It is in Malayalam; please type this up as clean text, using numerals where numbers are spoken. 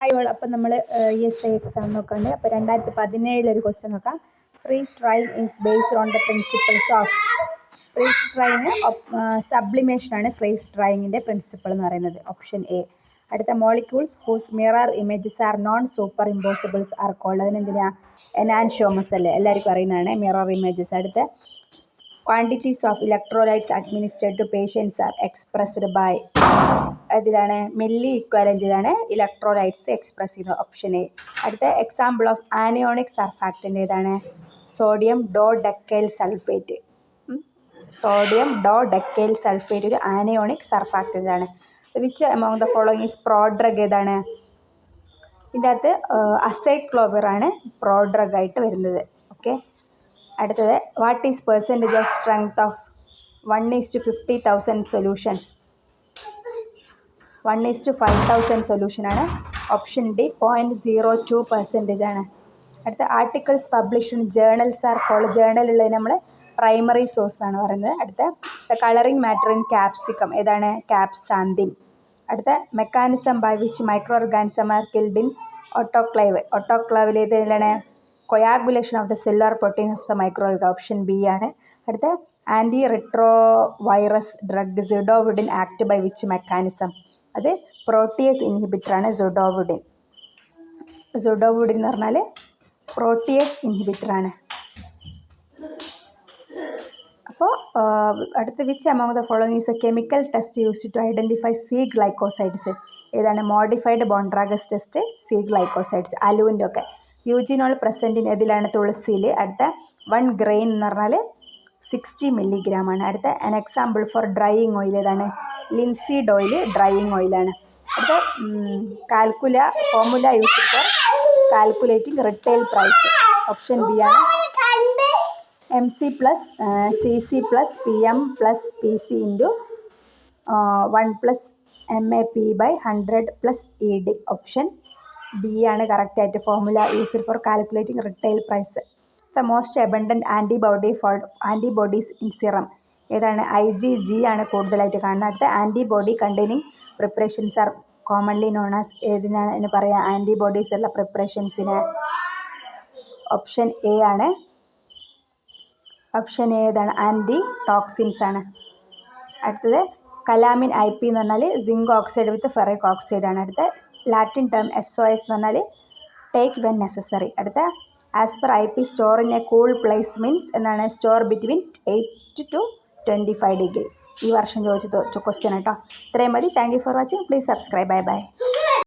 അയ്യോൾ അപ്പം നമ്മൾ ESI എക്സാം നോക്കണ്ടേ. അപ്പോൾ 2017 ഒരു ക്വസ്റ്റ്യൻ നോക്കാം. Freeze drying is based on the principles of freeze drying സബ്ലിമേഷനാണ് ഫ്രീസ് ഡ്രൈയിങ്ങിൻ്റെ പ്രിൻസിപ്പിൾ എന്ന് പറയുന്നത്. Option A. അടുത്ത molecules whose mirror images are non super impossibles are called. അതിനെന്തിനാ എനാൻഷോമസ് അല്ലേ, എല്ലാവർക്കും അറിയുന്നതാണ് മിറർ ഇമേജസ്. അടുത്ത quantities of electrolytes administered to patients are expressed by. ഇതിലാണ് മില്ലി ഇക്വാലൻറ്റിലാണ് ഇലക്ട്രോലൈറ്റ്സ് എക്സ്പ്രസ് ചെയ്യുന്നത്. Option A. അടുത്ത എക്സാമ്പിൾ ഓഫ് ആനയോണിക് സർഫാക്റ്റൻ്റ് ഏതാണ്? Sodium dodecyl sulphate. Sodium dodecyl sulphate ഒരു ആനയോണിക് സർഫാക്റ്റൻ്റ് ആണ്. Which among the following is prodrug ഏതാണ്? ഇതിൻ്റെ അകത്ത് അസൈക്ലോവിറാണ് പ്രോഡ്രഗ് ആയിട്ട് വരുന്നത്. ഓക്കെ. അടുത്തത് what is percentage of strength of 1:50,000 solution? 1:5,000 സൊല്യൂഷനാണ്. ഓപ്ഷൻ ഡി 0.02% ആണ്. അടുത്ത articles publish in journals are called. ജേർണലുള്ളത് നമ്മൾ പ്രൈമറി സോഴ്സ് ആണ് പറയുന്നത്. അടുത്ത the colouring matter in capsicum ഏതാണ്? ക്യാപ്സാന്തിൻ. അടുത്ത mechanism by which micro organism are killed in autoclave. ഓട്ടോക്ലേവിൽ ഏതാണ്? Coagulation of the cellular protein of the micro org. Option B ആണ്. അടുത്ത anti retro virus drug zidovudine act by which mechanism? അത് പ്രോട്ടിയേസ് ഇൻഹിബിറ്ററാണ് സുഡോവുഡിൻ. സുഡോവുഡിൻ എന്ന് പറഞ്ഞാൽ പ്രോട്ടിയേസ് ഇൻഹിബിറ്ററാണ്. അപ്പോൾ അടുത്ത which among the following is a chemical test used to identify C glycosides? ഏതാണ്? Modified Borntrager's test, C glycosides, അലുവിൻ്റെ ഒക്കെ. യൂജിനോൾ പ്രസൻറ്റിൻ ഏതിലാണ്? തുളസിയിൽ. അടുത്ത 1 ഗ്രെയിൻ എന്ന് പറഞ്ഞാൽ 60 milligram ആണ്. അടുത്ത an example for drying oil ഏതാണ്? ലിൻസീഡ് ഓയിൽ ഡ്രൈയിങ് ഓയിലാണ്. അടുത്ത formula used for calculating retail price. Option B ആണ്. MC + CC + PM + PC × 1 + MAP/100 + ED. Option B ആണ് കറക്റ്റായിട്ട് formula used for calculating retail price. The most abundant antibodies in serum ഏതാണ്? IgG ആണ് കൂടുതലായിട്ട് കാണുന്നത്. അടുത്ത antibody containing preparations are commonly known as. ഏതിനാണ് പറയുക ആൻറ്റിബോഡീസ് ഉള്ള പ്രിപ്പറേഷൻസിന്? ഓപ്ഷൻ എ ആണ്. ഓപ്ഷൻ എ ഏതാണ്? ആൻറ്റി ടോക്സിൻസ് ആണ്. അടുത്തത് കലാമിൻ IP എന്ന് പറഞ്ഞാൽ zinc oxide with ferric oxide ആണ്. അടുത്ത ലാറ്റിൻ ടേം SOS എന്ന് പറഞ്ഞാൽ ടേക്ക് വെൻ നെസസറി. അടുത്ത as per IP store in a cool place means എന്നാണ്? Store between 8 to 25 degree. ഈ വർഷം ചോദിച്ച ക്വസ്റ്റ്യൻ കേട്ടോ. ഇത്രയും മതി. Thank you for watching. Please subscribe. Bye bye.